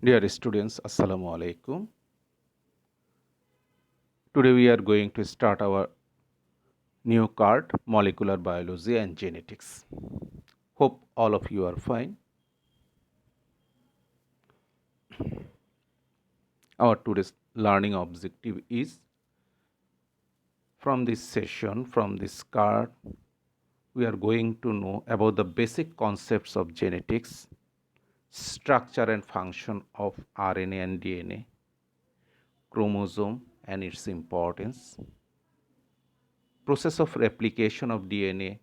Dear students, Assalamu alaikum. Today we are going to start our new card, Molecular Biology and Genetics. Hope all of you are fine. Our today's learning objective is from this session, from this card, we are going to know about the basic concepts of genetics, structure and function of RNA and DNA, chromosome and its importance, process of replication of DNA,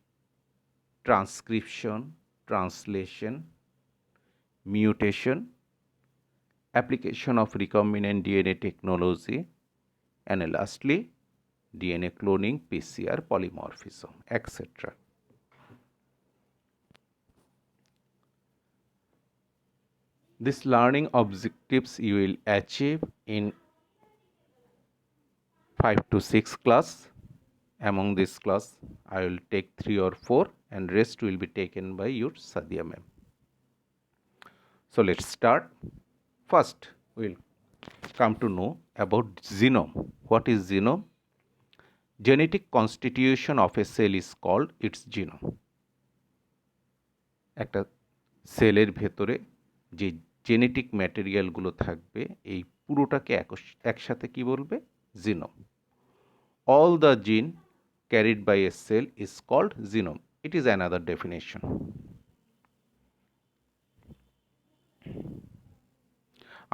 transcription, translation, mutation, application of recombinant DNA technology, and lastly, DNA cloning, PCR, polymorphism, etc. These learning objectives you will achieve in 5 to 6 class. Among this class, I will take 3 or 4 and rest will be taken by your Sadia ma'am. So let's start. First, we'll come to know about genome. What is genome? Genetic constitution of a cell is called its genome. একটা সেলের ভেতরে যে genetic ম্যাটেরিয়ালগুলো থাকবে এই পুরোটাকে একসাথে কি বলবে? Genome. All the gene carried by a cell is called genome. It is another definition.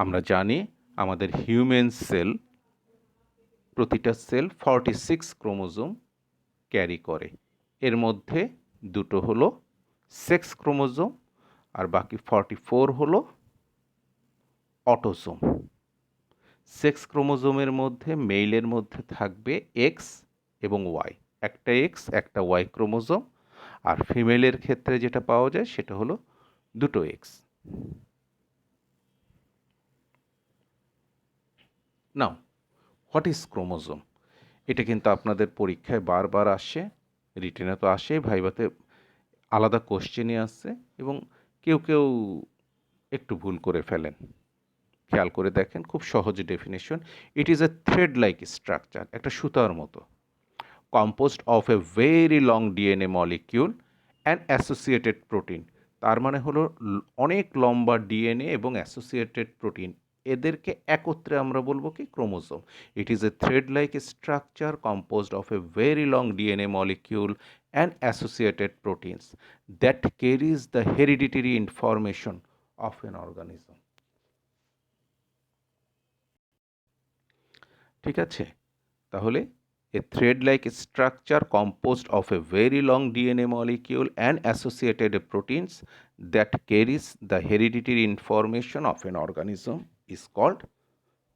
আমরা জানি আমাদের হিউম্যান সেল, প্রতিটা সেল 46 ক্রোমোজোম ক্যারি করে। এর মধ্যে দুটো হলো সেক্স ক্রোমোজোম আর বাকি 44 হলো অটোজোম। সেক্স ক্রোমোজোমের মধ্যে মেইলের মধ্যে থাকবে এক্স এবং ওয়াই, একটা এক্স একটা ওয়াই ক্রোমোজোম, আর ফিমেলের ক্ষেত্রে যেটা পাওয়া যায় সেটা হলো দুটো x. Now what is chromosome? এটা কিন্তু আপনাদের পরীক্ষায় বারবার আসে, রিটেনে তো আসে, ভাইভাতে আলাদা কোশ্চেনই আসছে এবং কেউ কেউ একটু ভুল করে ফেলেন। খেয়াল করে দেখেন, খুব সহজ definition. It is A thread like structure, একটা সুতার মতো, composed of a very long DNA molecule and associated protein. তার মানে হলো অনেক লম্বা ডিএনএ এবং অ্যাসোসিয়েটেড প্রোটিন, এদেরকে একত্রে আমরা বলবো কি? Chromosome. It is A thread like structure composed of a very long DNA molecule and associated proteins that carries the hereditary information of N organism. ঠিক আছে, তাহলে a thread-like structure composed of a very long DNA molecule and associated proteins that carries the hereditary information of an organism is called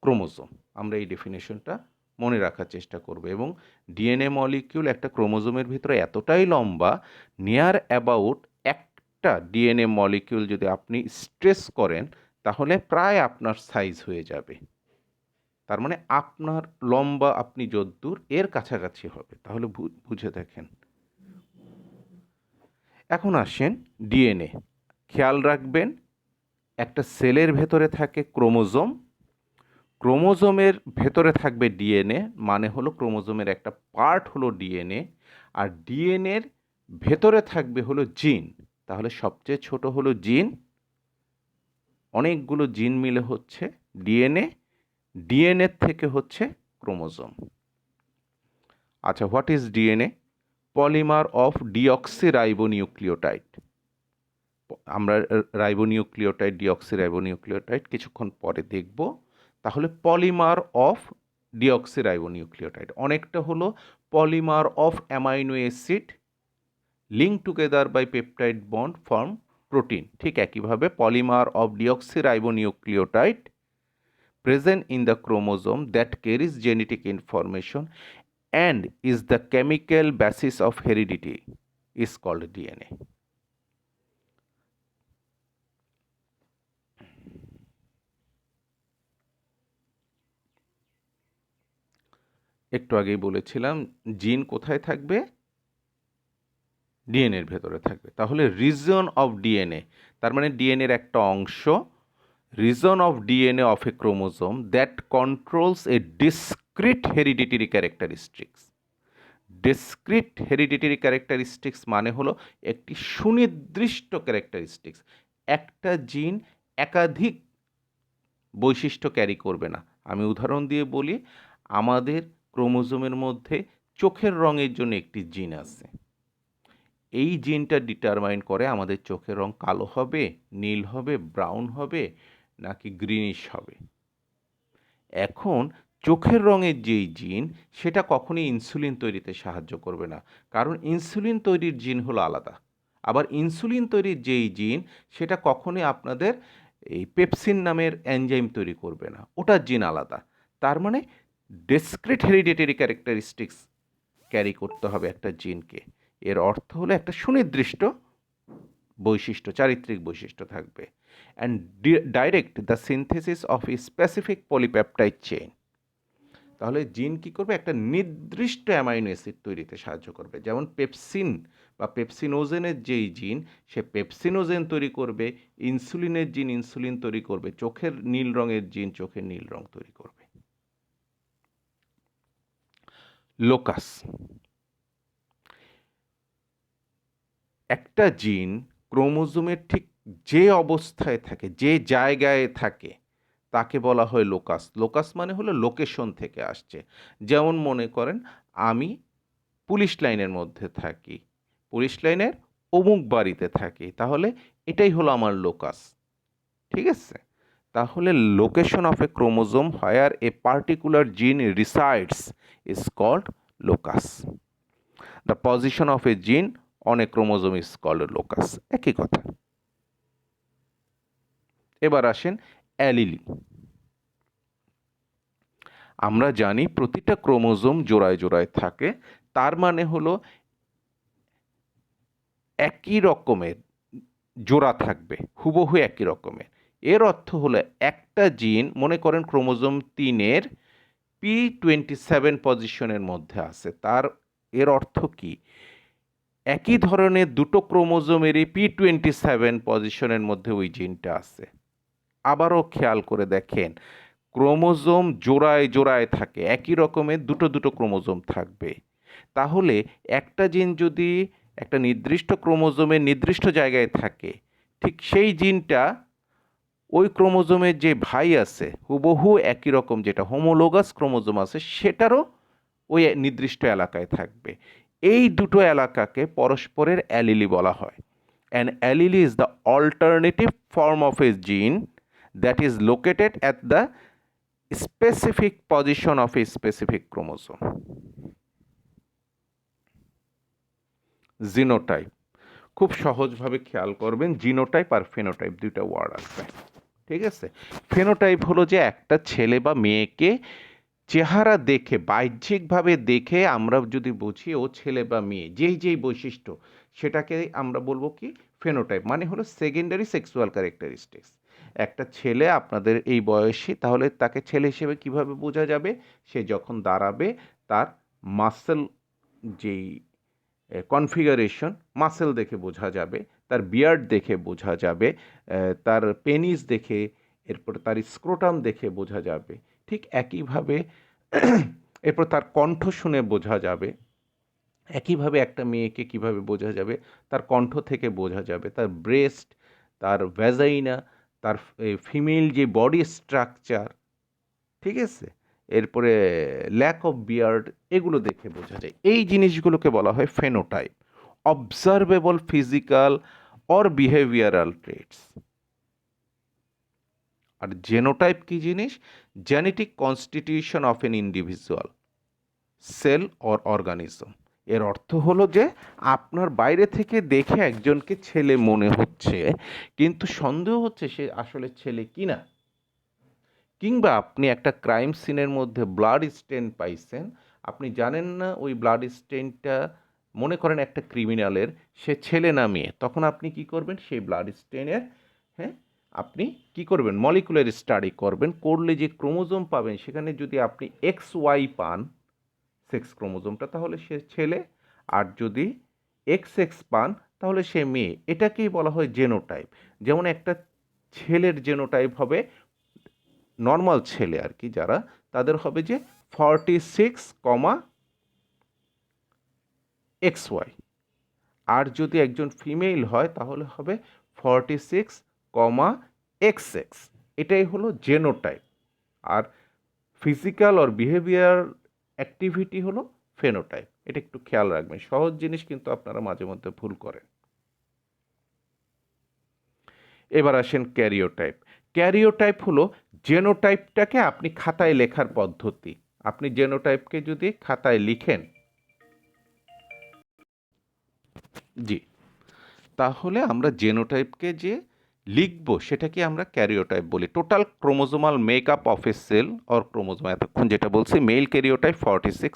chromosome. আমরা এই ডেফিনেশনটা মনে রাখার চেষ্টা করব। এবং ডিএনএ মলিকিউল একটা ক্রোমোজোমের ভিতরে এতটাই লম্বা, নিয়ার অ্যাবাউট একটা ডিএনএ মলিকিউল যদি আপনি স্ট্রেস করেন তাহলে প্রায় আপনার সাইজ হয়ে যাবে। তার মানে আপনার লম্বা আপনি যদ্দূর এর কাছাকাছি হবে। তাহলে বুঝে দেখেন। এখন আসেন ডিএনএ। খেয়াল রাখবেন, একটা সেলের ভেতরে থাকে ক্রোমোজোম, ক্রোমোজোমের ভেতরে থাকবে ডিএনএ, মানে হলো ক্রোমোজোমের একটা পার্ট হলো ডিএনএ, আর ডিএনএর ভেতরে থাকবে হলো জিন। তাহলে সবচেয়ে ছোট হলো জিন, অনেকগুলো জিন মিলে হচ্ছে ডিএনএ, ডিএনএ থেকে হচ্ছে ক্রোমোজোম। আচ্ছা, what is DNA? Polymer of deoxyribonucleotide. আমরা রাইবোনিউক্লিওটাইড, ডিঅক্সিরাইবোনিউক্লিওটাইড কিছুক্ষণ পরে দেখব। তাহলে পলিমার অফ ডিঅক্সিরাইবোনিউক্লিওটাইড অনেকটা হলো polymer of amino acid link together by peptide bond form protein. ঠিক একইভাবে polymer of deoxyribonucleotide present in the chromosome that carries genetic information and is the chemical basis of heredity is called DNA. একটু আগেই বলেছিলাম জিন কোথায় থাকবে? ডিএনএর ভেতরে থাকবে। তাহলে রিজন অফ ডিএনএ, তার মানে ডিএনএর একটা অংশ region of DNA of a chromosome that controls a discrete hereditary characteristics. Discrete hereditary characteristics মানে হলো একটি সুনির্দিষ্ট ক্যারেক্টারিস্টিক্স। একটা জিন একাধিক বৈশিষ্ট্য ক্যারি করবে না। আমি উদাহরণ দিয়ে বলি, আমাদের ক্রোমোজোমের মধ্যে চোখের রঙের জন্য একটি জিন আছে। এই জিনটা ডিটারমাইন করে আমাদের চোখের রং কালো হবে, নীল হবে, ব্রাউন হবে নাকি গ্রিনিশ হবে। এখন চোখের রঙের যেই জিন, সেটা কখনোই ইনসুলিন তৈরিতে সাহায্য করবে না, কারণ ইনসুলিন তৈরির জিন হলো আলাদা। আবার ইনসুলিন তৈরির যেই জিন, সেটা কখনোই আপনাদের এই পেপসিন নামের এনজাইম তৈরি করবে না, ওটার জিন আলাদা। তার মানে ডিসক্রিট হেরিডিটারি ক্যারেক্টারিস্টিক্স ক্যারি করতে হবে একটা জিনকে। এর অর্থ হলো একটা সুনির্দিষ্ট বৈশিষ্ট্য, চারিত্রিক বৈশিষ্ট্য থাকবে। And direct the synthesis of a specific polypeptide chain. তাহলে জিন কী করবে? একটা নির্দিষ্ট অ্যামাইনো অ্যাসিড তৈরিতে সাহায্য করবে। যেমন পেপসিন বা পেপসিনোজেনের যেই জিন, সে পেপসিনোজেন তৈরি করবে। ইনসুলিনের জিন ইনসুলিন তৈরি করবে। চোখের নীল রঙের জিন চোখের নীল রং তৈরি করবে। লোকাস, একটা জিন ক্রোমোজোমের ঠিক যে অবস্থায় থাকে, যে জায়গায় থাকে, তাকে বলা হয় লোকাস। লোকাস মানে হলো লোকেশন থেকে আসছে। যেমন মনে করেন আমি পুলিশ লাইনের মধ্যে থাকি, পুলিশ লাইনের অমুক বাড়িতে থাকি, তাহলে এটাই হলো আমার লোকাস। ঠিক আছে? তাহলে location of a chromosome where a particular gene resides is called locus. The position of a gene on a chromosome is called locus. একই কথা। এবার আসেন অ্যালিলি। আমরা জানি প্রতিটা ক্রোমোজোম জোড়ায় জোড়ায় থাকে, তার মানে হলো একই রকমের জোড়া থাকবে, হুবহু একই রকমের। এর অর্থ হলো একটা জিন, মনে করেন ক্রোমোজোম 3-এর P27 পজিশনের মধ্যে আছে, এর অর্থ কি? একই ধরনের দুটো ক্রোমোজোমেরই P27 পজিশনের মধ্যে ওই জিনটা আছে। আবারও খেয়াল করে দেখেন, ক্রোমোজোম জোড়ায় জোড়ায় থাকে, একই রকমের দুটো দুটো ক্রোমোজোম থাকবে। তাহলে একটা জিন যদি একটা নির্দিষ্ট ক্রোমোজোমের নির্দিষ্ট জায়গায় থাকে, ঠিক সেই জিনটা ওই ক্রোমোজোমের যে ভাই আছে হুবহু একই রকম, যেটা হোমোলোগাস ক্রোমোজোম আছে, সেটারও ওই নির্দিষ্ট এলাকায় থাকবে। এই দুটো এলাকাকে পরস্পরের অ্যালিলি বলা হয়। An allele is the alternative form of a gene that is located at the specific position of a specific chromosome. Genotype, খুব সহজভাবে খেয়াল করবেন, জিনোটাইপ আর ফেনোটাইপ দুইটা ওয়ার্ড আসবে। ঠিক আছে? ফেনোটাইপ হলো যে একটা ছেলে বা মেয়েকে চেহারা দেখে, বাহ্যিকভাবে দেখে আমরা যদি বুঝি ও ছেলে বা মেয়ে, যেই যেই বৈশিষ্ট্য, সেটাকে আমরা বলবো কি? ফেনোটাইপ। মানে হলো সেকেন্ডারি সেক্সুয়াল ক্যারেক্টারিস্টিক্স। একটা ছেলে আপনাদের এই বয়সী, তাহলে তাকে ছেলে হিসেবে কিভাবে বোঝা যাবে? সে যখন দাঁড়াবে, তার মাসেল যেই কনফিগারেশন, মাসেল দেখে বোঝা যাবে, তার বিয়ার্ড দেখে বোঝা যাবে, তার পেনিস দেখে, এরপর তার স্ক্রোটাম দেখে বোঝা যাবে। ঠিক একইভাবে এরপর তার কণ্ঠ শুনে বোঝা যাবে। একইভাবে একটা মেয়েকে কিভাবে বোঝা যাবে? তার কণ্ঠ থেকে বোঝা যাবে, তার ব্রেস্ট, তার ভ্যাজাইনা, তার ফিমেল যে বডি স্ট্রাকচার, ঠিক আছে? এরপরে ল্যাক অফ বিয়ার্ড, এগুলো দেখে বোঝা যায়। এই জিনিসগুলোকে বলা হয় phenotype, observable physical or behavioural traits. আর জেনোটাইপ কি জিনিস? Genetic constitution of an individual cell or organism. এর অর্থ হলো যে আপনার বাইরে থেকে দেখে একজনকে ছেলে মনে হচ্ছে, কিন্তু সন্দেহ হচ্ছে সে আসলে ছেলে কিনা। কিংবা আপনি একটা ক্রাইম সিনের মধ্যে ব্লাড স্টেন পাইছেন, আপনি জানেন না ওই ব্লাড স্টেনটা, মনে করেন একটা ক্রিমিনালের, সে ছেলে না মেয়ে, তখন আপনি কি করবেন? সেই ব্লাড স্টেনের, হ্যাঁ, আপনি কি করবেন? মলিকুলার স্টাডি করবেন। করলে যে ক্রোমোজোম পাবেন, সেখানে যদি আপনি XY পান, সেক্স ক্রোমোজোমটা, তাহলে সে ছেলে। আর যদি XX পান, তাহলে সে মেয়ে। এটাকেই বলা হয় জেনোটাইপ। যেমন একটা ছেলের জেনোটাইপ হবে, নর্মাল ছেলে আর কি যারা, তাদের হবে যে 46, আর যদি একজন ফিমেল হয় তাহলে হবে 46, এটাই হলো জেনোটাইপ। আর ফিজিক্যাল আর বিহেভিয়ার অ্যাক্টিভিটি হলো ফেনোটাইপ। এটা একটু খেয়াল রাখবেন, সহজ জিনিস কিন্তু আপনারা মাঝে মধ্যে ভুল করেন। এবার আসেন ক্যারিওটাইপ। ক্যারিওটাইপ হলো জেনোটাইপটাকে আপনি খাতায় লেখার পদ্ধতি। আপনি জেনোটাইপকে যদি খাতায় লিখেন, জি, তাহলে আমরা জেনোটাইপকে যে লিখব সেটাকে আমরা ক্যারিওটাইপ বলি। Total chromosomal makeup of a cell or chromosome, এতক্ষণ যেটা বলছি, মেল ক্যারিওটাইপ 46,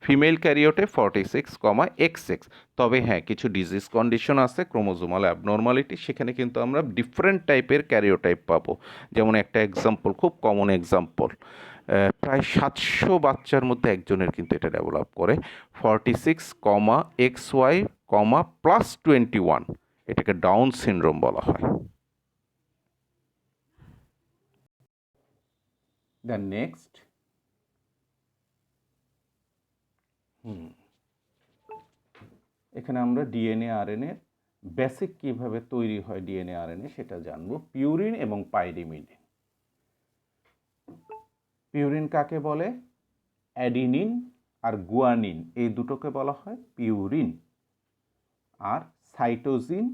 ফিমেল ক্যারিওটাইপ 46, তবে হ্যাঁ, কিছু ডিজিজ কন্ডিশন আছে, ক্রোমোজোমাল অ্যাবনর্মালিটি, সেখানে কিন্তু আমরা ডিফারেন্ট টাইপের ক্যারিওটাইপ পাবো। যেমন একটা এক্সাম্পল, খুব কমন এক্সাম্পল, প্রায় 700 বাচ্চার মধ্যে একজনের কিন্তু এটা ডেভেলপ করে 46, XY, +21, এটাকে ডাউন সিনড্রোম বলা হয়। দেন নেক্সট, এখানে আমরা ডিএনএ আরএনএ বেসিক কিভাবে তৈরি হয় ডিএনএ আরএনএ সেটা জানবো। পিউরিন এবং পাইরিমিডিন। পিউরিন কাকে বলে? অ্যাডিনিন আর গুয়ানিন, এই দুটোকে বলা হয় পিউরিন। আর সাইটোজিন,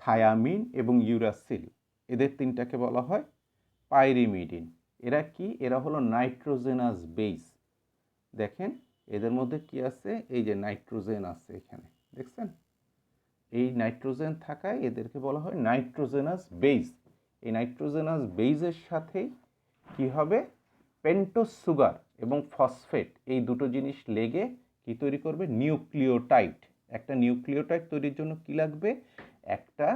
থায়ামিন এবং ইউরাসিল, এদের তিনটাকে বলা হয় পাইরিমিডিন। এরা কি? এরা হলো নাইট্রোজেনাস বেস। দেখেন এদের মধ্যে কি আছে, এই যে নাইট্রোজেন আছে এখানে, দেখছেন? এই নাইট্রোজেন থাকায় এদেরকে বলা হয় নাইট্রোজেনাস বেস। এই নাইট্রোজেনাস বেসের সাথে কি হবে? পেন্টোজ সুগার এবং ফসফেট, এই দুটো জিনিস লেগে কি তৈরি করবে? নিউক্লিওটাইড। একটা নিউক্লিওটাইড তৈরির জন্য কি লাগবে? একটা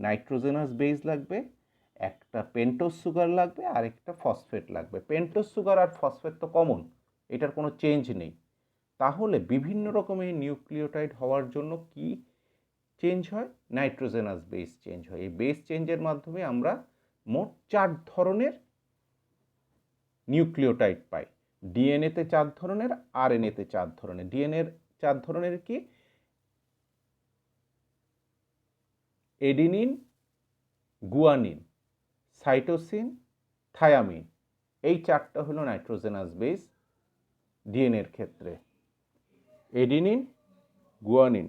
নাইট্রোজেনাস বেস লাগবে, একটা পেন্টোজ সুগার লাগবে, আর একটা ফসফেট লাগবে। পেন্টোজ সুগার আর ফসফেট তো কমন, এটার কোনো চেঞ্জ নেই। তাহলে বিভিন্ন রকমের নিউক্লিওটাইড হওয়ার জন্য কি চেঞ্জ হয়? নাইট্রোজেনাস বেস চেঞ্জ হয়। এই বেস চেঞ্জের মাধ্যমে আমরা মোট 4 ধরনের নিউক্লিওটাইড পাই। ডিএনএতে 4 ধরনের, আরএনএতে 4 ধরনের। ডিএনএর 4 ধরনের কি? এডিনিন, গুয়ানিন, সাইটোসিন, থায়ামিন, এই 4টা হলো নাইট্রোজেনাস বেস ডিএনএর ক্ষেত্রে। Adenine, guanine,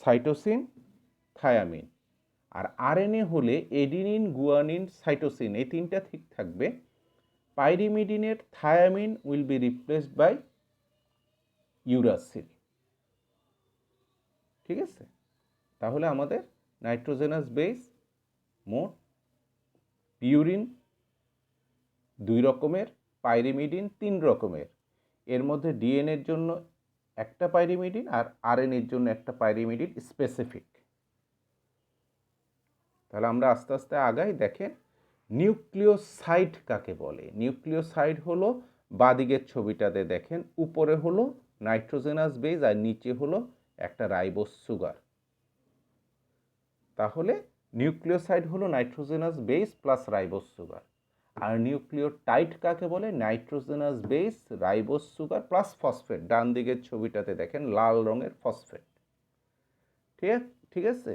cytosine, thymine. আর আরএনএ হলে এডিনিন, গুয়ানিন, সাইটোসিন, এই তিনটা ঠিক থাকবে। পাইরিমিডিনের thymine will be replaced by uracil. ঠিক আছে? তাহলে আমাদের নাইট্রোজেনাস বেস মোট পিউরিন 2 রকমের, পাইরিমিডিন 3 রকমের। এর মধ্যে ডিএনএর জন্য একটা পাইরিমিডিন আর আরএনএর জন্য একটা পাইরিমিডিন স্পেসিফিক। তাহলে আমরা আস্তে আস্তে আগাই। দেখেন নিউক্লিওসাইড কাকে বলে? নিউক্লিওসাইড হলো বাঁদিকের ছবিটাতে দেখেন, উপরে হলো নাইট্রোজেনাস বেস আর নিচে হলো একটা রাইবোজ সুগার। তাহলে নিউক্লিওসাইড হলো nitrogenous base plus ribose sugar. আর নিউক্লিওটাইড কাকে বলে? Nitrogenous base, ribose sugar plus phosphate. ডান দিকের ছবিটাতে দেখেন লাল রঙের ফসফেট। ঠিক আছে?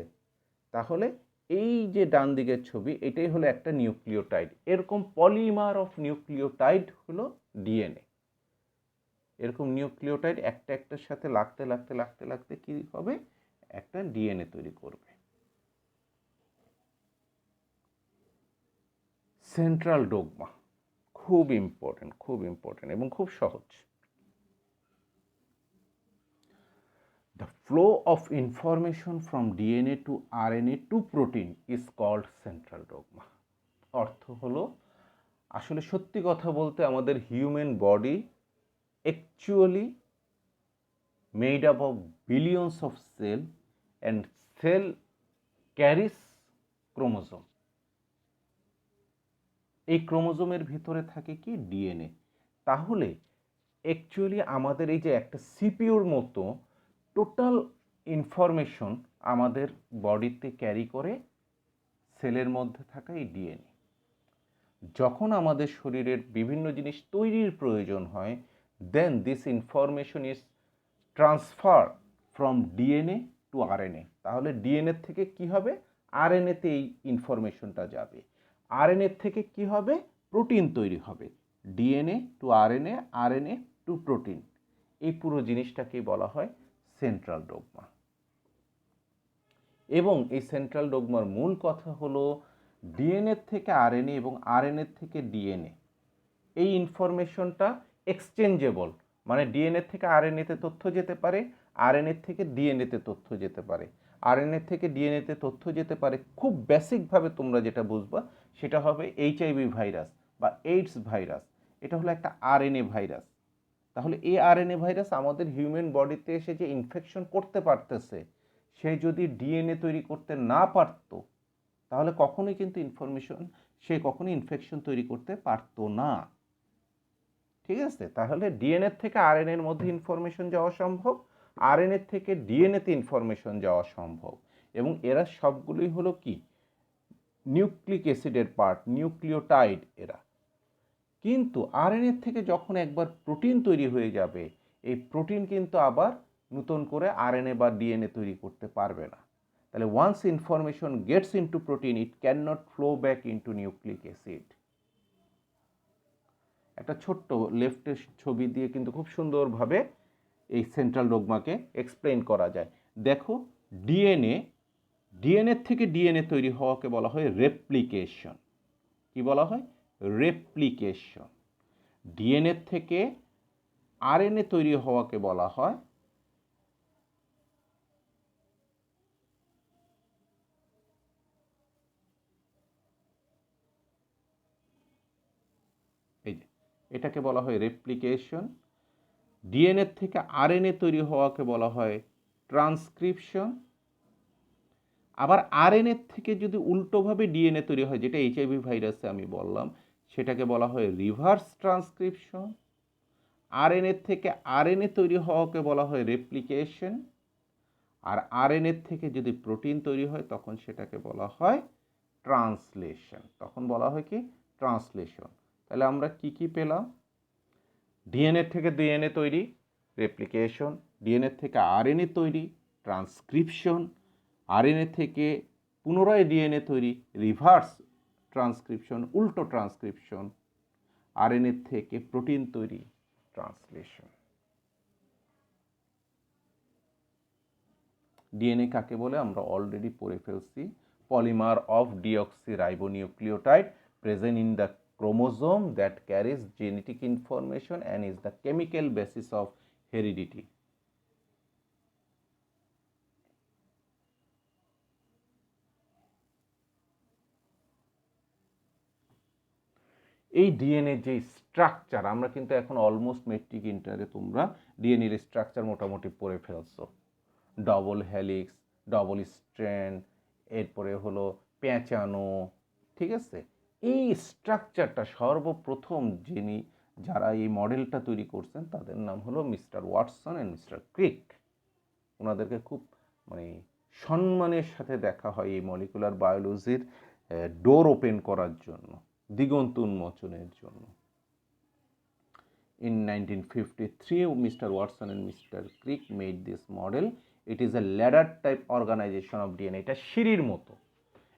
তাহলে এই যে ডান দিকের ছবি, এটাই হলো একটা নিউক্লিওটাইড। এরকম পলিমার অফ নিউক্লিওটাইড হলো ডিএনএ। এরকম নিউক্লিওটাইড একটা একটার সাথে লাগতে লাগতে লাগতে লাগতে কি হবে? একটা ডিএনএ তৈরি করবে। সেন্ট্রাল ডোগমা খুব ইম্পর্টেন্ট এবং খুব সহজ। The flow of information from DNA to RNA to protein is called central dogma. অর্থ হলো, আসলে সত্যি কথা বলতে আমাদের human body actually made up of billions of cells and cell carries chromosome. এই ক্রোমোজোমের ভিতরে থাকে কি? ডিএনএ। তাহলে অ্যাকচুয়ালি আমাদের এই যে একটা সিপিইউর মতো টোটাল ইনফরমেশন আমাদের বডিতে ক্যারি করে সেলের মধ্যে থাকা এই ডিএনএ। যখন আমাদের শরীরের বিভিন্ন জিনিস তৈরির প্রয়োজন হয়, then this information is transfer from DNA to RNA. তাহলে ডিএনএ থেকে কি হবে? আরএনএতে এই ইনফরমেশনটা যাবে। আরএনএ থেকে কি হবে? প্রোটিন তৈরি হবে। DNA to RNA, RNA to protein. এই পুরো জিনিসটাকেই বলা হয় সেন্ট্রাল ডোগমা। এবং এই সেন্ট্রাল ডোগমার মূল কথা হলো ডিএনএ থেকে আরএনএ এবং আরএনএ থেকে ডিএনএ, এই ইনফরমেশনটা এক্সচেঞ্জেবল, মানে ডিএনএ থেকে আরএনএতে তথ্য যেতে পারে, আরএনএ থেকে ডিএনএতে তথ্য যেতে পারে, আরএনএ থেকে ডিএনএতে তথ্য যেতে পারে। খুব বেসিকভাবে তোমরা যেটা বুঝবা সেটা হবে এইচআইভি ভাইরাস বা এইডস ভাইরাস, এটা হলো একটা আরএনএ ভাইরাস। তাহলে এই আরএনএ ভাইরাস আমাদের হিউম্যান বডিতে এসে যে ইনফেকশন করতে পারতেছে, সে যদি ডিএনএ তৈরি করতে না পারত তাহলে কখনোই কিন্তু সে কখনোই ইনফেকশন তৈরি করতে পারতো না। ঠিক আছে? তাহলে ডিএনএ থেকে আরএনএর মধ্যে ইনফরমেশন যাওয়া সম্ভব, আরএনএ থেকে ডিএনএতে ইনফরমেশন যাওয়া সম্ভব। এবং এরা সবগুলোই হলো কি? নিউক্লিক অ্যাসিডের পার্ট, নিউক্লিওটাইড এরা। কিন্তু আরএনএ থেকে যখন একবার প্রোটিন তৈরি হয়ে যাবে, এই প্রোটিন কিন্তু আবার নতুন করে আরএনএ বা ডিএনএ তৈরি করতে পারবে না। তাহলে once information gets into protein, it can not flow back into nucleic acid. একটা ছোট্ট লেফটের ছবি দিয়ে কিন্তু খুব সুন্দরভাবে এই সেন্ট্রাল ডোগমাকে এক্সপ্লেইন করা যায়। দেখো, ডিএনএ থেকে ডিএনএ তৈরি হওয়াকে বলা হয় রেপ্লিকেশন। কি বলা হয়? রেপ্লিকেশন। ডিএনএ থেকে আরএনএ তৈরি হওয়াকে বলা হয় এটাকে বলা হয় রেপ্লিকেশন। ডিএনএ থেকে আরএনএ তৈরি হওয়াকে বলা হয় ট্রান্সক্রিপশন। আবার আরএনএ থেকে যদি উল্টোভাবে ডিএনএ তৈরি হয়, যেটা এইচআইভি ভাইরাসে আমি বললাম, সেটাকে বলা হয় রিভার্স ট্রান্সক্রিপশন। আরএনএ থেকে আরএনএ তৈরি হওয়াকে বলা হয় রেপ্লিকেশন। আর আরএনএ থেকে যদি প্রোটিন তৈরি হয় তখন সেটাকে বলা হয় ট্রান্সলেশন। তখন বলা হয় কি? ট্রান্সলেশন। তাহলে আমরা কি পেলাম? ডিএনএ থেকে ডিএনএ তৈরি, রেপ্লিকেশন। ডিএনএ থেকে আরএনএ তৈরি, ট্রান্সক্রিপশন। আরএনএ থেকে পুনরায় ডিএনএ তৈরি, রিভার্স ট্রান্সক্রিপশন, উল্টো ট্রান্সক্রিপশন। আরএনএ থেকে প্রোটিন তৈরি, ট্রান্সলেশন। ডিএনএ কাকে বলে আমরা অলরেডি পড়ে ফেলছি। Polymer of deoxyribonucleotide present in the chromosome that carries genetic information and is the chemical basis of heredity. এই ডিএনএ যে স্ট্রাকচার, আমরা কিন্তু এখন অলমোস্ট মেট্রিক ইন্টারে তোমরা ডিএনএর স্ট্রাকচার মোটামুটি পড়ে ফেলছো। ডবল হেলিক্স, ডবল স্ট্র্যান্ড, এরপরে হলো পেঁচানো। ঠিক আছে? এই স্ট্রাকচারটা সর্বপ্রথম যারা এই মডেলটা তৈরি করছেন তাদের নাম হলো মিস্টার ওয়াটসন অ্যান্ড মিস্টার ক্রিক। ওনাদেরকে খুব সম্মানের সাথে দেখা হয় এই মলিকুলার বায়োলজির ডোর ওপেন করার জন্য, দিগন্ত উন্মোচনের জন্য। In 1953, Mr. Watson and Mr. Crick made this model. It is a ladder type organization of DNA. এটা সিঁড়ির মতো।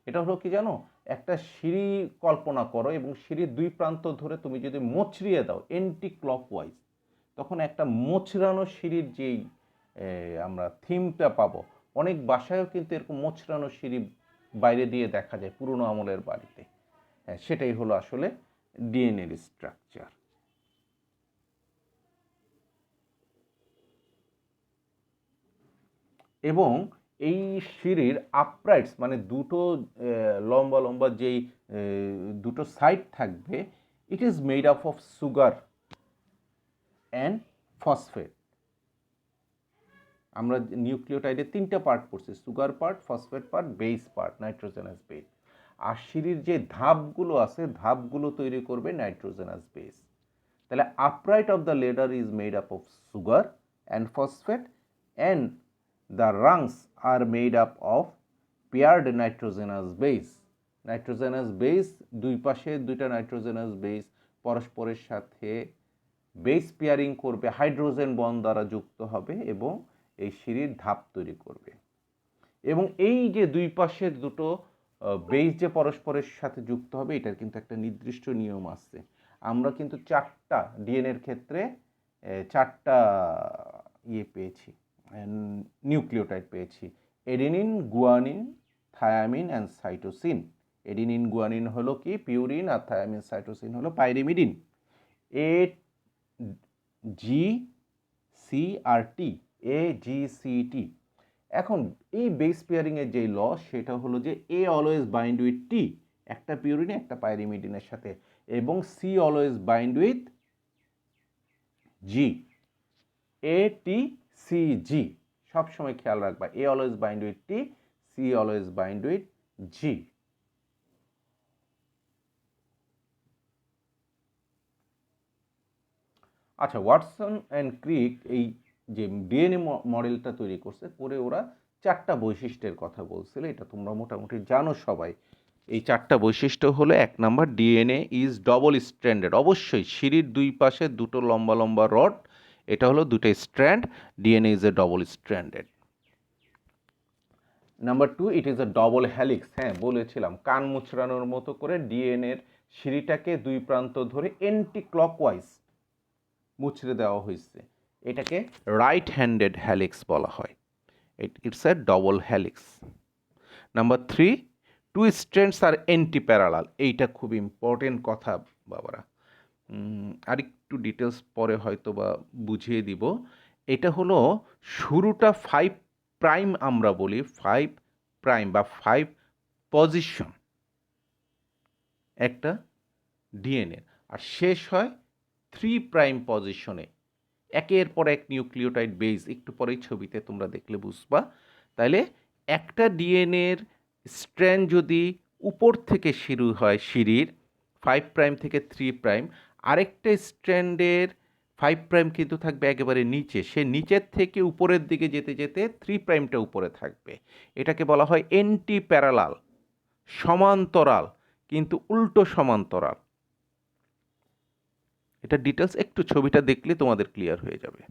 এটা হলো কি জানো? একটা সিঁড়ি কল্পনা করো এবং সিঁড়ির দুই প্রান্ত ধরে তুমি যদি মোচড়িয়ে দাও এন্টি ক্লকওয়াইজ, তখন একটা মোচড়ানো সিঁড়ির যেই আমরা থিমটা পাবো। অনেক বাসায়ও কিন্তু এরকম মোচড়ানো সিঁড়ি বাইরে দিয়ে দেখা যায় পুরনো আমলের বাড়িতে। হ্যাঁ, সেটাই হলো আসলে ডিএনএর স্ট্রাকচার। এবং এই সিঁড়ির আপরাইটস মানে দুটো লম্বা লম্বা যেই দুটো সাইড থাকবে, it is made up of sugar and phosphate. আমরা নিউক্লিওটাইডের তিনটা পার্ট পড়ছি, sugar part, phosphate part, base part, nitrogenous base. আর সিঁড়ির যে ধাপগুলো আছে, ধাপগুলো তৈরি করবে নাইট্রোজেনাস বেস। তাহলে upright of the ladder is made up of sugar and phosphate and the rungs are made up of paired nitrogenous base. Nitrogenous base, দুই পাশে দুইটা নাইট্রোজেনাস বেস পরস্পরের সাথে বেস পেয়ারিং করবে, হাইড্রোজেন বন্ড দ্বারা যুক্ত হবে এবং এই সিঁড়ির ধাপ তৈরি করবে। এবং এই যে দুই পাশের দুটো বেস যে পরস্পরের সাথে যুক্ত হবে, এটার কিন্তু একটা নির্দিষ্ট নিয়ম আছে। আমরা কিন্তু চারটা ডিএনএর ক্ষেত্রে চারটা পেয়েছি, নিউক্লিওটাইড পেয়েছি, adenine, guanine, thymine and cytosine. Adenine guanine হলো কি পিউরিন, আর থায়ামিন সাইটোসিন হলো পাইরিমিডিন। এ জি সি আর T, A G C T. এখন এই বেস পেয়ারিংয়ের যে ল, সেটা হলো যে A always bind with T, একটা পিউরিনে একটা পাইরিমিডিনের সাথে, এবং C always bind with G, A T C G. সবসময় খেয়াল রাখবা, A always bind with T, C always bind with জি। আচ্ছা, ওয়াটসন অ্যান্ড ক্রিক এই যে ডিএনএ মডেলটা তৈরি করছে, করে ওরা চারটা বৈশিষ্ট্যের কথা বলছিল, এটা তোমরা মোটামুটি জানো সবাই। এই চারটা বৈশিষ্ট্য হলো, এক number, DNA is double stranded. অবশ্যই সিঁড়ির দুই পাশে দুটো লম্বা লম্বা রড, এটা হলো দুটো strand, DNA is a double stranded. Number two, it is a double helix. হ্যাঁ, বলেছিলাম কান মুচড়ানোর মতো করে ডিএনএর সিঁড়িটাকে দুই প্রান্ত ধরে এন্টি ক্লকওয়াইজ মুচড়ে দেওয়া হয়েছে, এটাকে রাইট হ্যান্ডেড হ্যালিক্স বলা হয়। It's a double helix. Number three, two strands are antiparallel. এইটা খুব ইম্পর্টেন্ট কথা বাবারা, আরেকটু ডিটেলস পরে হয়তো বা বুঝিয়ে দিব। এটা হলো শুরুটা 5 প্রাইম, আমরা বলি 5 প্রাইম বা 5 পজিশন একটা ডিএনএ, আর শেষ হয় 3 প্রাইম পজিশনে। একের পর এক নিউক্লিওটাইড বেস, একটু পরেই ছবিতে তোমরা দেখলে বুঝবা। তাইলে একটা ডিএনএর স্ট্র্যান্ড যদি উপর থেকে শুরু হয় সিঁড়ির 5 প্রাইম থেকে 3 প্রাইম, আরেকটা স্ট্র্যান্ডের 5 প্রাইম কিন্তু থাকবে একেবারে নিচে, সে নিচের থেকে উপরের দিকে যেতে যেতে 3 প্রাইমটা উপরে থাকবে। এটাকে বলা হয় এন্টি প্যারালাল, সমান্তরাল কিন্তু উল্টো সমান্তরাল। এটা ডিটেলস একটু ছবিটা দেখলে তোমাদের ক্লিয়ার হয়ে যাবে।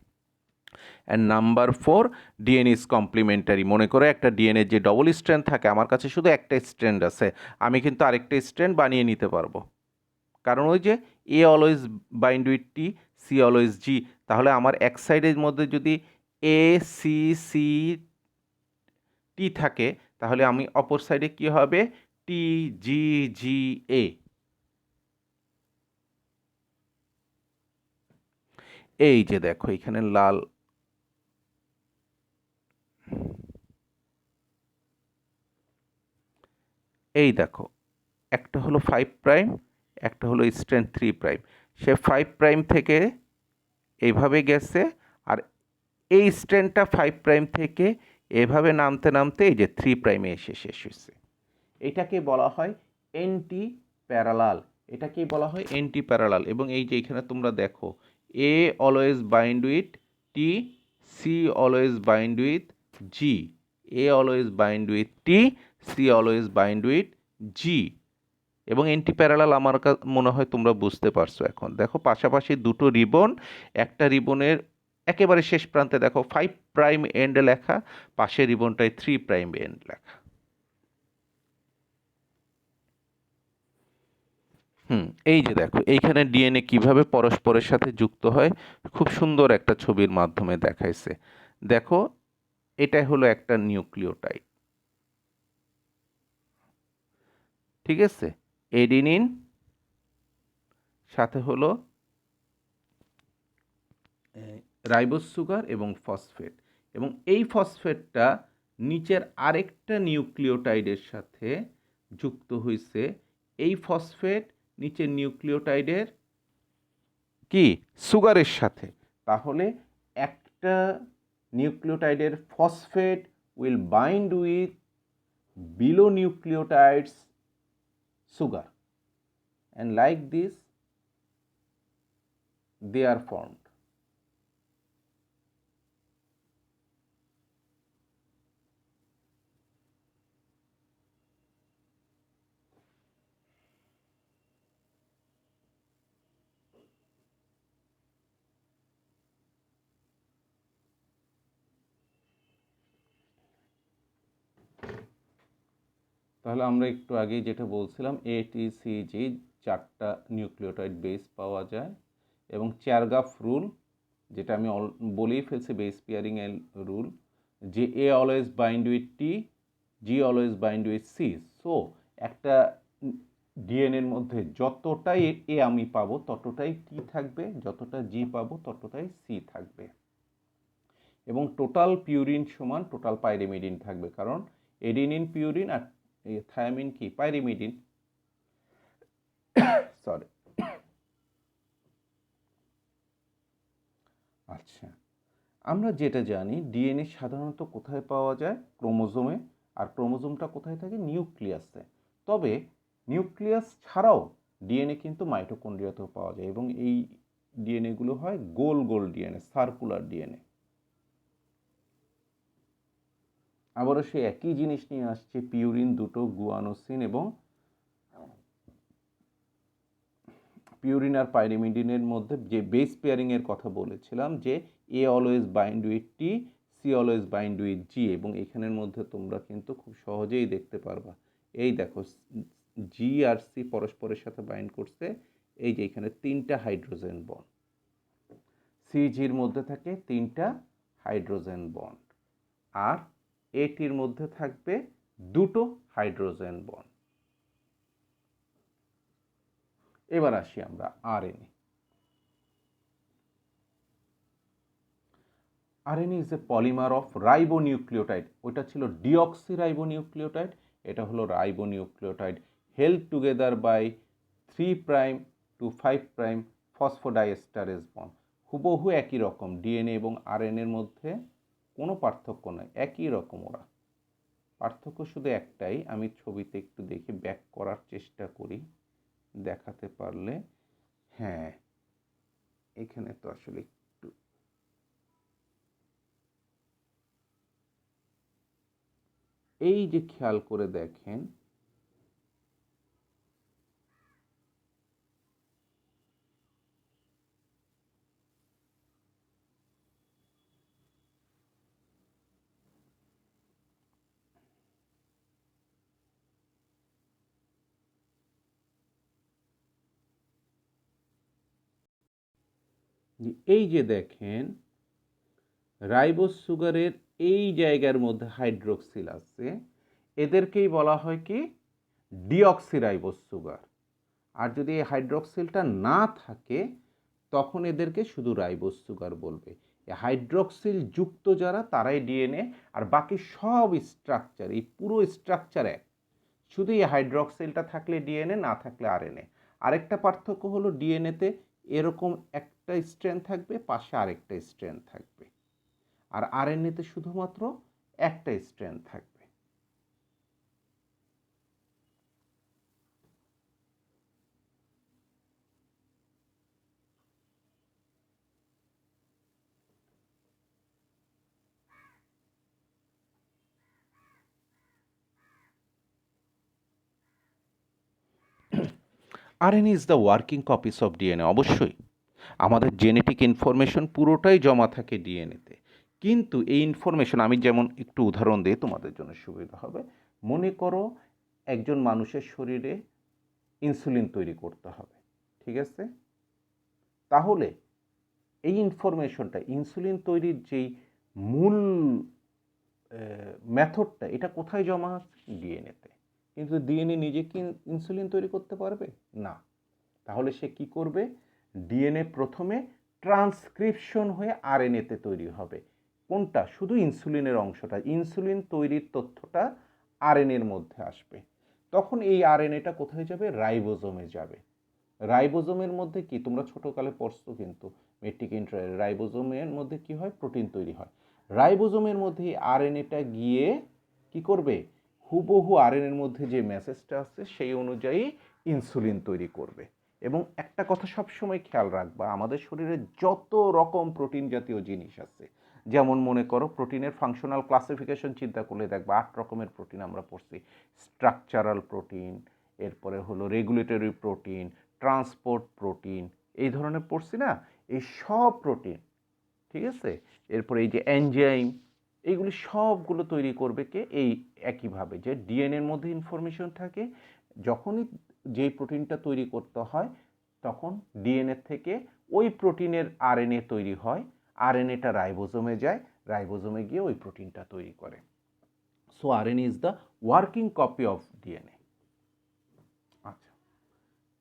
And number four, DNA is complementary. মনে করো একটা ডিএনএ যে ডবল স্ট্র্যান্ড থাকে, আমার কাছে শুধু একটা স্ট্র্যান্ড আছে, আমি কিন্তু আরেকটা স্ট্র্যান্ড বানিয়ে নিতে পারবো, কারণ ওই যে A always bind with T, C always G. তাহলে আমার এক সাইডের মধ্যে যদি এ সি সি টি থাকে, তাহলে আমি অপর সাইডে কি হবে, টি জি জি এ। এই যে দেখো এখানে লাল, এই দেখো একটা হলো 5 প্রাইম, একটা হলো স্ট্র্যান্ড 3 প্রাইম। সে 5 প্রাইম থেকে এইভাবে গেছে, আর এই স্ট্র্যান্ডটা 5 প্রাইম থেকে এভাবে নামতে নামতে এই যে 3 প্রাইমে এসে শেষ হয়েছে। এটাকে বলা হয় এন্টি প্যারালাল। এটাকেই বলা হয় এন্টি প্যারালাল। এবং এই যে এখানে তোমরা দেখো, A always bind with T, C always bind with G, A always bind with T, C always bind with G. এবং এন্টি প্যারালাল আমার মনে হয় তোমরা বুঝতে পারছো। এখন দেখো পাশাপাশি দুটো রিবন, একটা রিবনের একেবারে শেষ প্রান্তে দেখো 5 প্রাইম এন্ড লেখা, পাশের রিবনটায় 3 প্রাইম এন্ড লেখা। এই যে দেখো এইখানে ডিএনএ কিভাবে পরস্পরের সাথে যুক্ত হয়, খুব সুন্দর একটা ছবির মাধ্যমে দেখাইছে। দেখো এটাই হলো একটা নিউক্লিওটাইড, ঠিক আছে, এডিনিন সাথে হলো রাইবোজ সুগার এবং ফসফেট, এবং এই ফসফেটটা নিচের আরেকটা নিউক্লিওটাইডের সাথে যুক্ত হয়েছে। এই ফসফেট নিচের নিউক্লিওটাইডের কি সুগারের সাথে। তাহলে একটা নিউক্লিওটাইডের phosphate will bind with below nucleotides sugar, and like this they are formed. তাহলে আমরা একটু আগেই যেটা বলছিলাম ATCG 4টা নিউক্লিওটাইড বেস পাওয়া যায় এবং চেয়ারগাফ রুল, যেটা আমি বলেই ফেলছি বেস পেয়ারিং এর রুল, যে A always bind with T, G always bind with C। So একটা ডিএনএর মধ্যে যতটাই A আমি পাবো ততটাই T থাকবে, যতটা G পাবো ততটাই C থাকবে, এবং টোটাল পিউরিন সমান টোটাল পাইরিমিডিন থাকবে, কারণ এডিনিন পিউরিন আর থায়ামিন কি পাইরিমিডিন, সরি। আচ্ছা, আমরা যেটা জানি ডিএনএ সাধারণত কোথায় পাওয়া যায়? ক্রোমোজোমে। আর ক্রোমোজোমটা কোথায় থাকে? নিউক্লিয়াসে। তবে নিউক্লিয়াস ছাড়াও ডিএনএ কিন্তু মাইটোকন্ড্রিয়াতেও পাওয়া যায়, এবং এই ডিএনএগুলো হয় গোল গোল ডিএনএ, সার্কুলার ডিএনএ। আবারও সে একই জিনিস নিয়ে আসছে, পিউরিন দুটো, গুয়ানোসিন এবং পিউরিন আর পাইরিমিডিনের মধ্যে যে বেস পেয়ারিং এর কথা বলেছিলাম, যে A always bind with T, C always bind with G, এবং এখানের মধ্যে তোমরা কিন্তু খুব সহজেই দেখতে পারবা, এই দেখো জি আর সি পরস্পরের সাথে বাইন্ড করছে, এই যে এখানে 3টা হাইড্রোজেন বন্ড, সি জির মধ্যে থাকে 3টা হাইড্রোজেন বন্ড, আর এটির মধ্যে থাকবে 2টো হাইড্রোজেন বন্ড। এবার আসি আমরা RNA. RNA is a polymer of ribonucleotide. ওটা ছিল ডিঅক্সিরাইবোনিউক্লিওটাইড, এটা হলো ribonucleotide, held together by 3' to 5' phosphodiesterase bond. হুবহু একই রকম, ডিএনএ এবং আরএনএর মধ্যে কোনো পার্থক্য নয়, একই রকম ওরা। পার্থক্য শুধু একটাই, আমি ছবিতে একটু দেখে ব্যাক করার চেষ্টা করি দেখাতে পারলে। হ্যাঁ, এখানে তো আসলে একটু, এই যে খেয়াল করে দেখেন, এই যে দেখেন রাইবোজ সুগারের এই জায়গার মধ্যে হাইড্রোক্সিল আছে, এদেরকেই বলা হয় কি ডিঅক্সিরাইবোজ সুগার। আর যদি এই হাইড্রোক্সিলটা না থাকে তখন এদেরকে শুধু রাইবোজ সুগার বলবে। হাইড্রোক্সিল যুক্ত যারা তারাই ডিএনএ, আর বাকি সব স্ট্রাকচার, এই পুরো স্ট্রাকচার এক, শুধু এই হাইড্রোক্সিলটা থাকলে ডিএনএ, না থাকলে আরএনএ। আরেকটা পার্থক্য হলো ডিএনএতে এরকম একটা স্ট্র্যান্ড থাকবে, পাশে আরেকটা স্ট্র্যান্ড থাকবে, আর আরএনএতে শুধুমাত্র একটা স্ট্র্যান্ড থাকবে। RNA is the working copies of DNA. অবশ্যই আমাদের জেনেটিক ইনফরমেশন পুরোটাই জমা থাকে ডিএনএতে, কিন্তু এই ইনফরমেশন, আমি যেমন একটু উদাহরণ দিই তোমাদের জন্য সুবিধা হবে। মনে করো একজন মানুষের শরীরে ইনসুলিন তৈরি করতে হবে, ঠিক আছে? তাহলে এই ইনফরমেশনটা, ইনসুলিন তৈরির যেই মূল মেথডটা, এটা কোথায় জমা আছে? ডিএনএতে। কিন্তু ডিএনএ নিজে কি ইনসুলিন তৈরি করতে পারবে? না। তাহলে সে কি করবে? ডিএনএ প্রথমে ট্রান্সক্রিপশন হয়ে আরএনএতে তৈরি হবে। কোনটা? শুধু ইনসুলিনের অংশটা। ইনসুলিন তৈরির তথ্যটা আরএনএর মধ্যে আসবে। তখন এই আরএনএটা কোথায় যাবে? রাইবোজোমে যাবে। রাইবোজোমের মধ্যে কি, তোমরা ছোটকালে পড়ছো কিন্তু মেট্রিক ইন্টারে, রাইবোজোমের মধ্যে কি হয়? প্রোটিন তৈরি হয়। রাইবোজোমের মধ্যে আরএনএটা গিয়ে কি করবে? হুবহু আরএনএর মধ্যে যে মেসেজটা আছে সেই অনুযায়ী ইনসুলিন তৈরি করবে। এবং একটা কথা সবসময় খেয়াল রাখবা, আমাদের শরীরে যত রকম প্রোটিন জাতীয় জিনিস আছে, যেমন মনে করো প্রোটিনের ফাংশনাল ক্লাসিফিকেশন চিন্তা করলে দেখবা 8 রকমের প্রোটিন আমরা পড়ছি। স্ট্রাকচারাল প্রোটিন, এরপরে হলো রেগুলেটরি প্রোটিন, ট্রান্সপোর্ট প্রোটিন, এই ধরনের পড়ছি না? এই সব প্রোটিন, ঠিক আছে? এরপরে এই যে এনজাইম, এইগুলি সবগুলো তৈরি করবে কে? এই একইভাবে যে ডিএনএর মধ্যে ইনফরমেশন থাকে, যখনই যেই প্রোটিনটা তৈরি করতে হয় তখন ডিএনএ থেকে ওই প্রোটিনের আরএনএ তৈরি হয়, আরএনএটা রাইবোজোমে যায়, রাইবোজোমে গিয়ে ওই প্রোটিনটা তৈরি করে। So RNA is the working copy of DNA. আচ্ছা,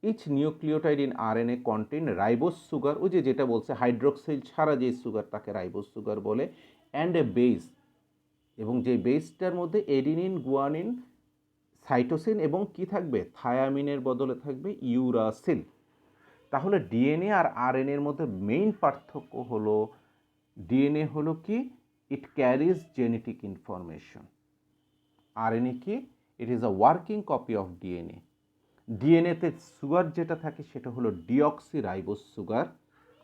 each nucleotide in RNA contain ribose sugar, ওই যে যেটা বলছে হাইড্রোক্সিল ছাড়া যে সুগার তাকে রাইবোজ সুগার বলে, অ্যান্ড এ বেস, এবং যে বেসটার মধ্যে এডিনিন, গুয়ানিন, সাইটোসিন এবং কি থাকবে? থায়ামিনের বদলে থাকবে ইউরাসিল। তাহলে ডিএনএ আর আরএনএর মধ্যে মেইন পার্থক্য হলো, ডিএনএ হলো কি? It carries genetic information. RNA কি? It is a working copy of DNA. ডিএনএতে সুগার যেটা থাকে সেটা হলো ডিঅক্সি রাইবোজ সুগার,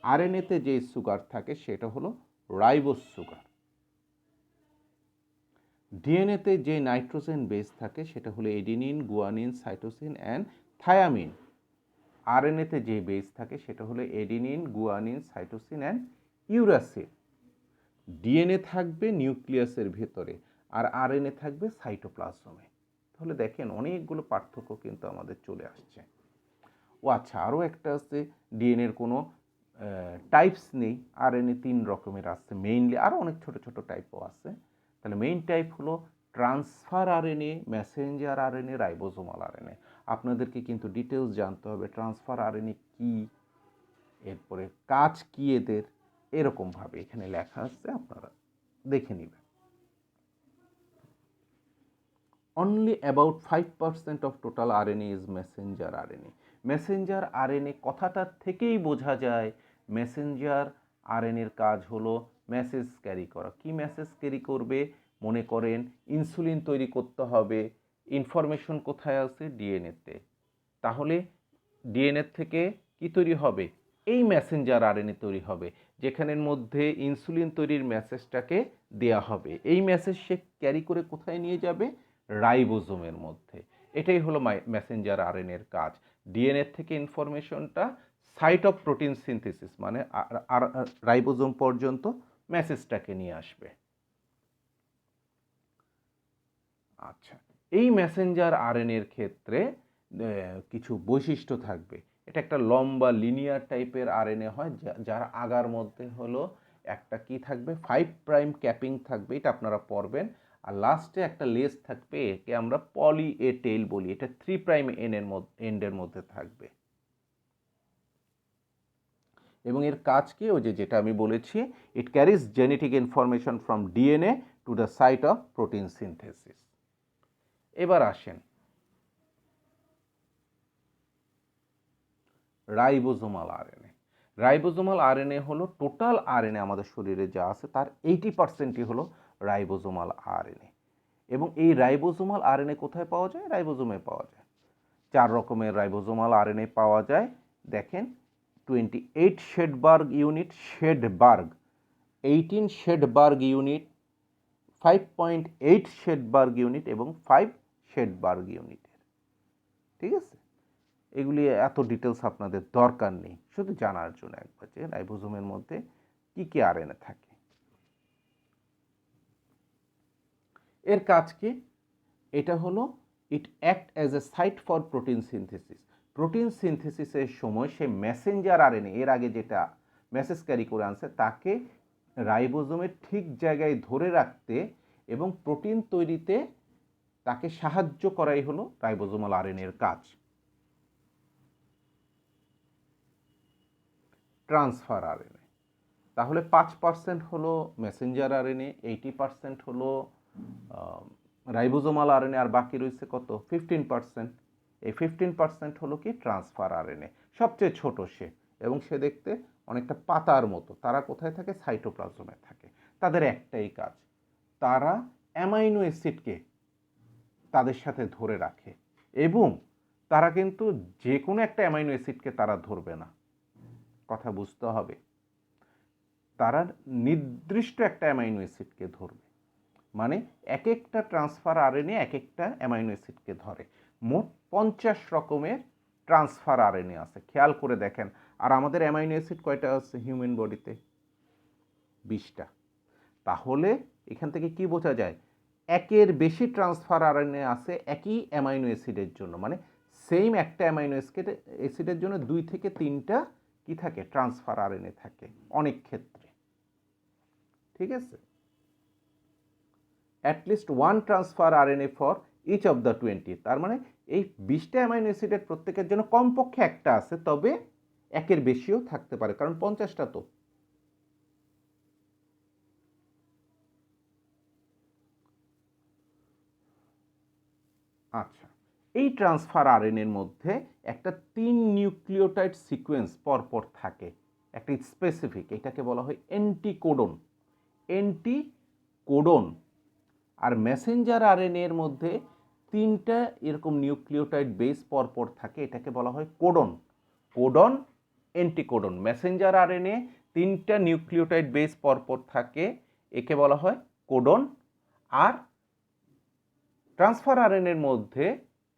আরএনএতে যে সুগার থাকে সেটা হলো রাইবোজ সুগার। ডিএনএতে যে নাইট্রোজেন বেস থাকে সেটা হলো adenine, guanine, cytosine and thymine. আরএনএতে যে বেস থাকে সেটা হলো adenine, guanine, cytosine and uracil. DNA থাকবে নিউক্লিয়াসের ভেতরে আর আরএনএ থাকবে সাইটোপ্লাজমে। তাহলে দেখেন অনেকগুলো পার্থক্য কিন্তু আমাদের চলে আসছে। ও আচ্ছা, আরও একটা আছে, ডিএনএর কোনো টাইপস নেই, আরএনএ 3 রকমের আছে মেইনলি, আরও অনেক ছোট ছোট টাইপও আছে। তাহলে মেইন টাইপ হলো transfer RNA, Messenger RNA, ribosomal RNA. আপনাদেরকে কিন্তু ডিটেলস জানতে হবে ট্রান্সফার আরএনএ কী, এরপরে কাজ কী এদের, এরকমভাবে এখানে লেখা আছে, আপনারা দেখে নেবেন। Only about 5% of total RNA is Messenger RNA. Messenger RNA কথাটার থেকেই বোঝা যায় মেসেঞ্জার আরএনএর কাজ হলো মেসেজ ক্যারি করা। কি মেসেজ ক্যারি করবে? মনে করেন ইনসুলিন তৈরি করতে হবে, ইনফরমেশন কোথায় আছে? ডিএনএতে। তাহলে ডিএনএ থেকে কি তৈরি হবে? এই মেসেঞ্জার আরএনএ তৈরি হবে, যেখানের মধ্যে ইনসুলিন তৈরির মেসেজটাকে দেয়া হবে। এই মেসেজ সে ক্যারি করে কোথায় নিয়ে যাবে? রাইবোজোমের মধ্যে। এটাই হলো মেসেঞ্জার আরএনএর কাজ। ডিএনএ থেকে ইনফরমেশনটা সাইট অফ প্রোটিন সিনথেসিস মানে রাইবোজোম পর্যন্ত মেসেজটাকে নিয়ে আসবে। আচ্ছা, এই মেসেঞ্জার আরএনএর ক্ষেত্রে কিছু বৈশিষ্ট্য থাকবে। এটা একটা লম্বা লিনিয়ার টাইপের আরএনএ হয়, যার আগার মধ্যে হলো একটা কি থাকবে? 5 প্রাইম ক্যাপিং থাকবে, এটা আপনারা পড়বেন। আর লাস্টে একটা লেস থাকবে, একে আমরা পলি এ টেইল বলি, এটা 3 প্রাইম এন্ডের মধ্যে থাকবে। এবং এর কাজ কি? ওই যেটা আমি বলেছি, it carries genetic information from DNA to the site of protein synthesis. এবার আসেন রাইবোজোমাল আরএনএ। রাইবোজোমাল আরএনএ হলো টোটাল আরএনএ আমাদের শরীরে যা আছে তার 80%ই হলো রাইবোজোমাল আরএনএ। এবং এই রাইবোজোমাল আরএনএ কোথায় পাওয়া যায়? রাইবোজোমে পাওয়া যায়। 4 রকমের রাইবোজোমাল আরএনএ পাওয়া যায়। দেখেন 28 শেডবার্গ ইউনিট, শেডবার্গ 18 শেডবার্গ ইউনিট, 5.8 শেডবার্গ ইউনিট এবং 5 শেডবার্গ ইউনিটের। ঠিক আছে, এগুলি এত ডিটেলস আপনাদের দরকার নেই, শুধু জানার জন্য একবার যে রাইবোজোমের মধ্যে কি কি আরএনএ থাকে। এর কাজ কি? এটা হলো it act as a site for protein synthesis. Protein সিনথেসিসের সময় সে মেসেঞ্জার আরএনএ, এর আগে যেটা মেসেজ ক্যারি করে আনছে, তাকে রাইবোজোমের ঠিক জায়গায় ধরে রাখতে এবং প্রোটিন তৈরিতে তাকে সাহায্য করাই হলো রাইবোজোমাল আরএনএর কাজ। ট্রান্সফার আরএনএ, তাহলে 5% হলো মেসেঞ্জার আরএনএ, 80% হলো রাইবোজোমাল আরএনএ, আর বাকি রয়েছে কত? 15%। এই 15% হলো কি? Transfer RNA. সবচেয়ে ছোট সে, এবং সে দেখতে অনেকটা পাতার মতো। তারা কোথায় থাকে? সাইটোপ্লাজমে থাকে। তাদের একটাই কাজ, তারা অ্যামাইনো অ্যাসিডকে তাদের সাথে ধরে রাখে, এবং তারা কিন্তু যে কোনো একটা অ্যামাইনো অ্যাসিডকে তারা ধরবে না, কথা বুঝতে হবে। তারা নির্দিষ্ট একটা অ্যামাইনো অ্যাসিডকে ধরবে, মানে এক একটা ট্রান্সফার আরএনএ এক একটা অ্যামাইনো অ্যাসিডকে ধরে। মোট 50 রকমের ট্রান্সফার আরএনএ আছে, খেয়াল করে দেখেন। আর আমাদের অ্যামাইনো অ্যাসিড কয়টা আছে হিউম্যান বডিতে? 20টা। তাহলে এখান থেকে কি বোঝা যায়, একের বেশি ট্রান্সফার আরএনএ আছে একই অ্যামাইনো অ্যাসিডের জন্য, মানে সেম একটা অ্যামাইনো অ্যাসিডের জন্য 2 থেকে 3টা কি থাকে, ট্রান্সফার আরএনএ থাকে অনেক ক্ষেত্রে। ঠিক আছে, at least 1 transfer RNA for each of the 20, তার মানে এই 20টা অ্যামাইনো অ্যাসিডের প্রত্যেকের জন্য কমপক্ষে একটা আছে, তবে একের বেশিও থাকতে পারে, কারণ 50টা তো। আচ্ছা, এই ট্রান্সফার আরএনএর মধ্যে একটা 3 নিউক্লিওটাইড সিকোয়েন্স পরপর থাকে, একটা স্পেসিফিক, এটাকে বলা হয় অ্যান্টিকোডন। অ্যান্টিকোডন আর মেসেঞ্জার আরএনএর মধ্যে 3টা এরকম নিউক্লিওটাইড বেস পরপর থাকে, এটাকে বলা হয় codon. Codon, anticodon. Messenger RNA 3টা নিউক্লিওটাইড বেস পরপর থাকে, একে বলা হয় কোডন। আর ট্রান্সফার আরএনএর মধ্যে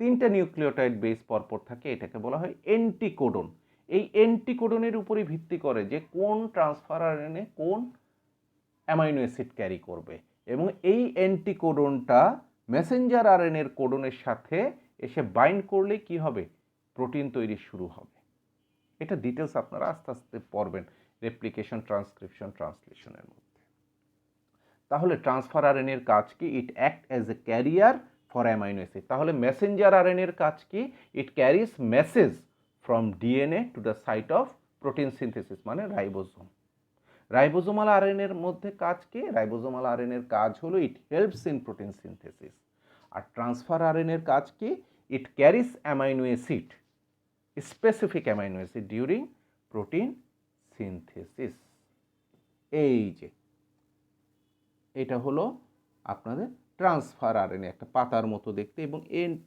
3টা নিউক্লিওটাইড বেস পরপর থাকে, এটাকে বলা হয় অ্যান্টিকোডন। এই অ্যান্টিকোডনের উপরই ভিত্তি করে যে কোন ট্রান্সফার আরএনএ কোন অ্যামাইনো অ্যাসিড ক্যারি করবে, এবং এই অ্যান্টিকোডনটা মেসেঞ্জার আরএনএর কোডনের সাথে এসে বাইন্ড করলে কি হবে, প্রোটিন তৈরি শুরু হবে। এটা ডিটেলস আপনারা আস্তে আস্তে পড়বেন রেপ্লিকেশন, ট্রান্সক্রিপশন, ট্রান্সলেশনের মধ্যে। তাহলে ট্রান্সফার আরএনএর কাজ কি, it act as a carrier for amino acid. তাহলে মেসেঞ্জার আরএনএর কাজ কি, it carries message from DNA to the site of protein synthesis, মানে রাইবোজোম। রাইবোজোমাল আরএনএর মধ্যে কাজ কি, রাইবোজোমাল আরএনএর কাজ হলো it helps in protein synthesis. আর ট্রান্সফার আরএনএর কাজ কি, it carries amino acid, specific amino acid during protein synthesis. এই যে এটা হলো আপনাদের ট্রান্সফার আরএনএ, একটা পাতার মতো দেখতে, এবং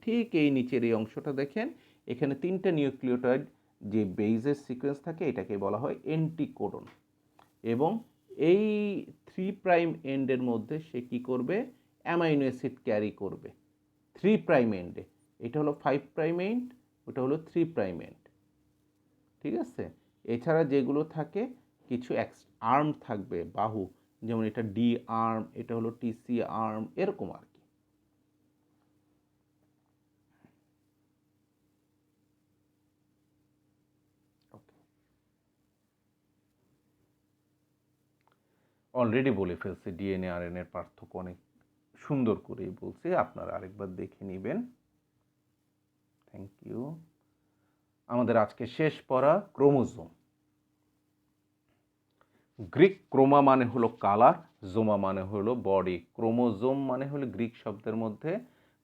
ঠিক এই নিচের এই অংশটা দেখেন, এখানে 3টা নিউক্লিওটাইড যে বেইজের সিকোয়েন্স থাকে, এটাকে বলা হয় অ্যান্টিকোডন। এবং এই 3' এন্ডের মধ্যে সে কি করবে, অ্যামাইনো অ্যাসিড ক্যারি করবে 3' এন্ডে। এটা হলো 5' এন্ড, ওটা হলো 3' এন্ড। ঠিক আছে, এছাড়া যেগুলো থাকে কিছু আর্ম থাকবে, বাহু, যেমন এটা ডি আর্ম, এটা হলো টিসি আর্ম, এরকম আর কি। অলরেডি বলে ফেলছি, ডিএনএ আরএনএর পার্থক্য অনেক সুন্দর করেই বলছি, আপনারা আরেকবার দেখে নেবেন। Thank you. আমাদের আজকে শেষ পড়া ক্রোমোজোম। গ্রিক ক্রোমা মানে হলো কালার, জোমা মানে হলো বডি। ক্রোমোজোম মানে হলো গ্রিক শব্দের মধ্যে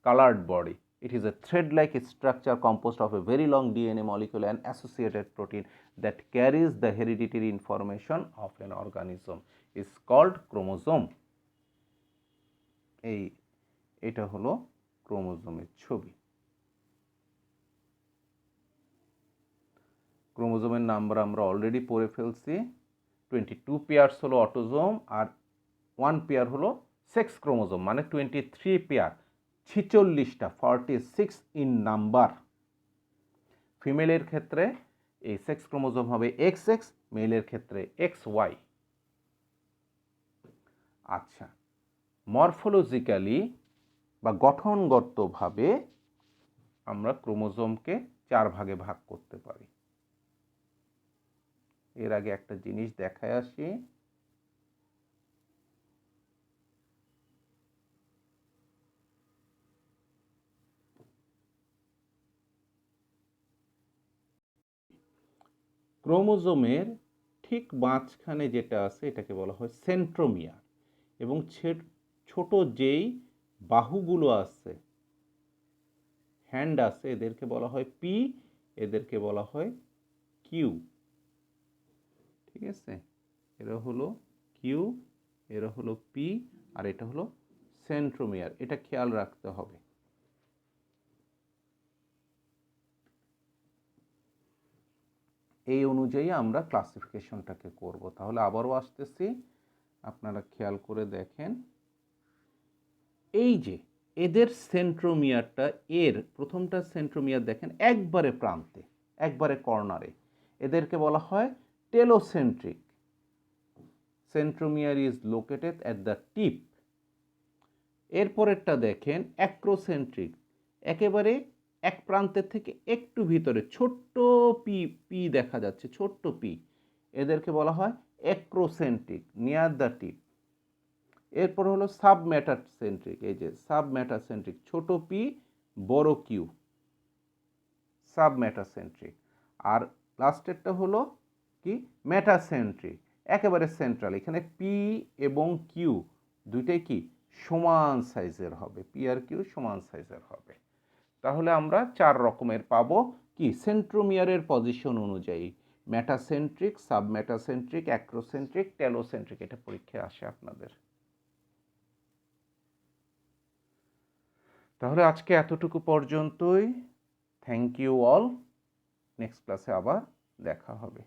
coloured body. It is a thread-like structure composed of a very long DNA molecule and associated protein that carries the hereditary information of an organism is called chromosome. এটা হলো ক্রোমোজোমের ছবি। ক্রোমোজোমের number আমরা অলরেডি পড়ে ফেলছি। 22 পেয়ার্স হলো autosome, আর 1 pair হলো সেক্স ক্রোমোজোম, মানে 23 পেয়ার, 46টা, 46 ইন নাম্বার। ফিমেলের ক্ষেত্রে এই সেক্স ক্রোমোজোম হবে XX, মেলের ক্ষেত্রে XY। আচ্ছা, মরফোলজিক্যালি বা গঠনগতভাবে আমরা ক্রোমোজোমকে 4 ভাগে ভাগ করতে পারি। এর আগে একটা জিনিস দেখায় আসি। ক্রোমোজোমের ঠিক মাঝখানে যেটা আছে এটাকে বলা হয় সেন্ট্রোমিয়ার, এবং ছোট যেই বাহুগুলো আছে, হ্যান্ড আছে, এদেরকে বলা হয় পি, এদেরকে বলা হয় কিউ। ঠিক আছে, এরা হলো কিউ, এরা হলো পি, আর এটা হলো সেন্ট্রোমিয়ার। এটা খেয়াল রাখতে হবে। এই অনুযায়ী আমরা ক্লাসিফিকেশনটাকে করব। তাহলে আবারও আসতেছি, আপনারা খেয়াল করে দেখেন, এই যে এদের সেন্ট্রোমিয়ারটা, এর প্রথমটা সেন্ট্রোমিয়ার দেখেন একবারে প্রান্তে, একবারে কর্নারে, এদেরকে বলা হয় telocentric. Centromere is located at the tip, এরপরেরটা দেখেন অ্যাক্রোসেন্ট্রিক, একেবারে এক প্রান্তের থেকে একটু ভিতরে ছোট্ট পি পি দেখা যাচ্ছে, ছোট্ট পি, এদেরকে বলা হয় অ্যাক্রোসেন্ট্রিক, নিয়ার দ্য টিপ। এরপর হলো সাবমেটাসেন্ট্রিক, এই যে সাবমেটাসেন্ট্রিক, ছোট পি বড় কিউ, সাবমেটাসেন্ট্রিক। আর লাস্টেরটা হলো কি মেটাসেন্ট্রিক, একেবারে সেন্ট্রাল, এখানে পি এবং কিউ দুইটাই কি সমান সাইজের হবে, পি আর কিউ সমান সাইজের হবে। তাহলে আমরা 4 রকমের পাবো কি সেন্ট্রোমিয়ারের পজিশন অনুযায়ী, মেটাসেন্ট্রিক, সাবমেটাসেন্ট্রিক, অ্যাক্রোসেন্ট্রিক, টেলোসেন্ট্রিক, এটা পরীক্ষায় আসে আপনাদের। তাহলে আজকে এতটুকু পর্যন্তই। Thank you all. নেক্সট ক্লাসে আবার দেখা হবে।